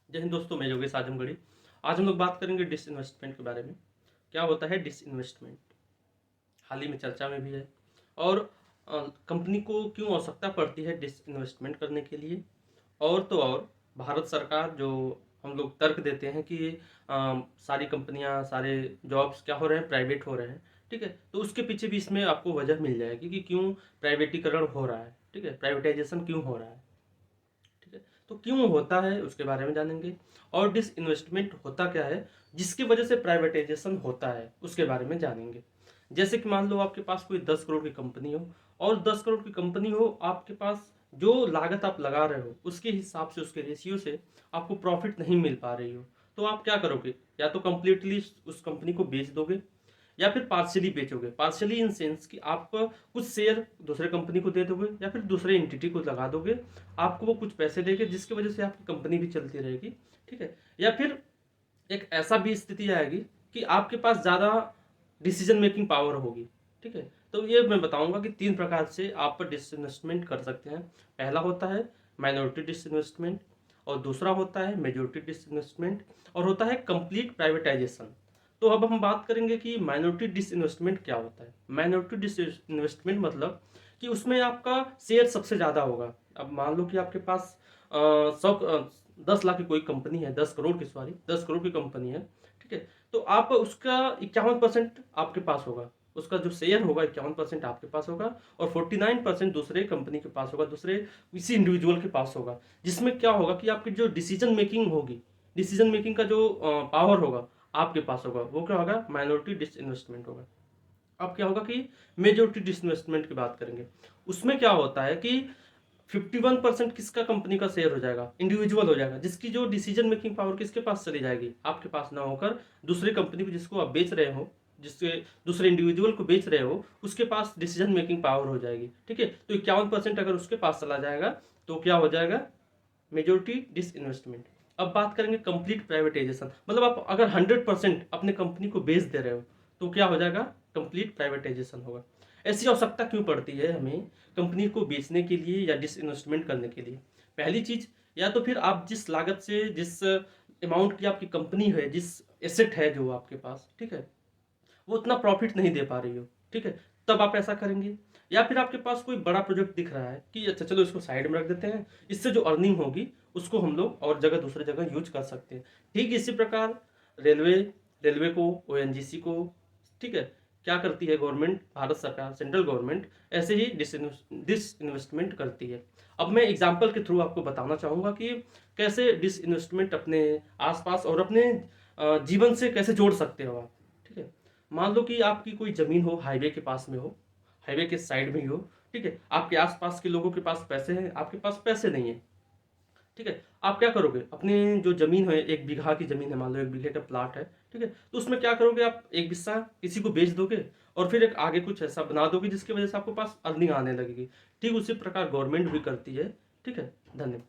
जय हिंद दोस्तों, मैं योगेश आजमगढ़ी। आज हम लोग बात करेंगे डिसइन्वेस्टमेंट के बारे में। क्या होता है डिसइन्वेस्टमेंट? हाल ही में चर्चा में भी है। और कंपनी को क्यों आवश्यकता पड़ती है डिसइन्वेस्टमेंट करने के लिए? और तो और भारत सरकार जो हम लोग तर्क देते हैं कि सारी कंपनियां, सारे जॉब्स क्या हो रहे हैं, प्राइवेट हो रहे हैं। ठीक है, तो उसके पीछे भी इसमें आपको वजह मिल जाएगी कि क्यों प्राइवेटीकरण हो रहा है। ठीक है, प्राइवेटाइजेशन क्यों हो रहा है। ठीक है, तो क्यों होता है उसके बारे में जानेंगे। और डिसइन्वेस्टमेंट होता क्या है जिसकी वजह से प्राइवेटाइजेशन होता है उसके बारे में जानेंगे। जैसे कि मान लो आपके पास कोई 10 करोड़ की कंपनी हो, और 10 करोड़ की कंपनी हो, आपके पास जो लागत आप लगा रहे हो उसके हिसाब से, उसके रेशियो से आपको प्रॉफिट नहीं मिल पा रही हो, तो आप क्या करोगे? या तो कंप्लीटली उस कंपनी को बेच दोगे, या फिर पार्शियली बेचोगे। पार्शियली इन सेंस कि आप कुछ शेयर दूसरे कंपनी को दे दोगे, या फिर दूसरे एंटिटी को लगा दोगे। आपको वो कुछ पैसे देंगे जिसकी वजह से आपकी कंपनी भी चलती रहेगी। ठीक है, या फिर एक ऐसा भी स्थिति आएगी कि आपके पास ज़्यादा डिसीजन मेकिंग पावर होगी। ठीक है, तो ये मैं बताऊंगा कि 3 प्रकार से आप डिसइन्वेस्टमेंट कर सकते हैं। पहला होता है माइनॉरिटी डिसइन्वेस्टमेंट, और दूसरा होता है मेजोरिटी डिसइन्वेस्टमेंट, और होता है कंप्लीट प्राइवेटाइजेशन। तो अब हम बात करेंगे कि माइनॉरिटी डिसइन्वेस्टमेंट क्या होता है। माइनॉरिटी डिसइन्वेस्टमेंट मतलब कि उसमें आपका शेयर सबसे ज़्यादा होगा। अब मान लो कि आपके पास 10 लाख की कोई कंपनी है, 10 करोड़ की, सॉरी 10 करोड़ की कंपनी है। ठीक है, तो आप उसका 51% आपके पास होगा। उसका जो शेयर होगा 51% आपके पास होगा, और 49% दूसरे कंपनी के पास होगा, दूसरे किसी इंडिविजुअल के पास होगा। जिसमें क्या होगा कि आपकी जो डिसीजन मेकिंग होगी, डिसीजन मेकिंग का जो पावर होगा आपके पास होगा, वो क्या होगा? माइनॉरिटी डिसइन्वेस्टमेंट होगा। अब क्या होगा कि मेजोरिटी डिसइन्वेस्टमेंट की बात करेंगे। उसमें क्या होता है कि 51% किसका कंपनी का शेयर हो जाएगा? इंडिविजुअल हो जाएगा, जिसकी जो डिसीजन मेकिंग पावर किसके पास चली जाएगी? आपके पास ना होकर दूसरी कंपनी को, जिसको आप बेच रहे हो, जिसके दूसरे इंडिविजुअल को बेच रहे हो, उसके पास डिसीजन मेकिंग पावर हो जाएगी। ठीक है, तो 51% अगर उसके पास चला जाएगा तो क्या हो जाएगा? Majority disinvestment. अब बात करेंगे कंप्लीट प्राइवेटाइजेशन, मतलब आप अगर 100% अपने कंपनी को बेच दे रहे हो तो क्या हो जाएगा? कंप्लीट प्राइवेटाइजेशन होगा। ऐसी आवश्यकता क्यों पड़ती है हमें कंपनी को बेचने के लिए या डिसइन्वेस्टमेंट करने के लिए? पहली चीज, या तो फिर आप जिस लागत से, जिस अमाउंट की आपकी कंपनी है, जिस एसेट है जो आपके पास, ठीक है, वो उतना प्रॉफिट नहीं दे पा रही हो। ठीक है, तब आप ऐसा करेंगे। या फिर आपके पास कोई बड़ा प्रोजेक्ट दिख रहा है कि अच्छा चलो इसको साइड में रख देते हैं, इससे जो अर्निंग होगी उसको हम लोग और जगह, दूसरी जगह यूज कर सकते हैं। ठीक इसी प्रकार रेलवे रेलवे को, ओएनजीसी को, ठीक है, क्या करती है गवर्नमेंट, भारत सरकार, सेंट्रल गवर्नमेंट ऐसे ही डिसइन्वेस्टमेंट करती है। अब मैं एग्जाम्पल के थ्रू आपको बताना चाहूंगा कि कैसे डिसइन्वेस्टमेंट अपने आसपास और अपने जीवन से कैसे जोड़ सकते हो आप। ठीक है, मान लो कि आपकी कोई जमीन हो, हाईवे के पास में हो, हाईवे के साइड में ही हो। ठीक है, आपके आसपास के लोगों के पास पैसे हैं, आपके पास पैसे नहीं है। ठीक है, आप क्या करोगे? अपनी जो जमीन है, 1 बीघा की जमीन है, मान लो 1 बीघे का प्लाट है। ठीक है, तो उसमें क्या करोगे? आप एक हिस्सा किसी को बेच दोगे, और फिर एक आगे कुछ ऐसा बना दोगे जिसकी वजह से आपके पास अर्निंग आने लगेगी। ठीक उसी प्रकार गवर्नमेंट भी करती है। ठीक है, धन्यवाद।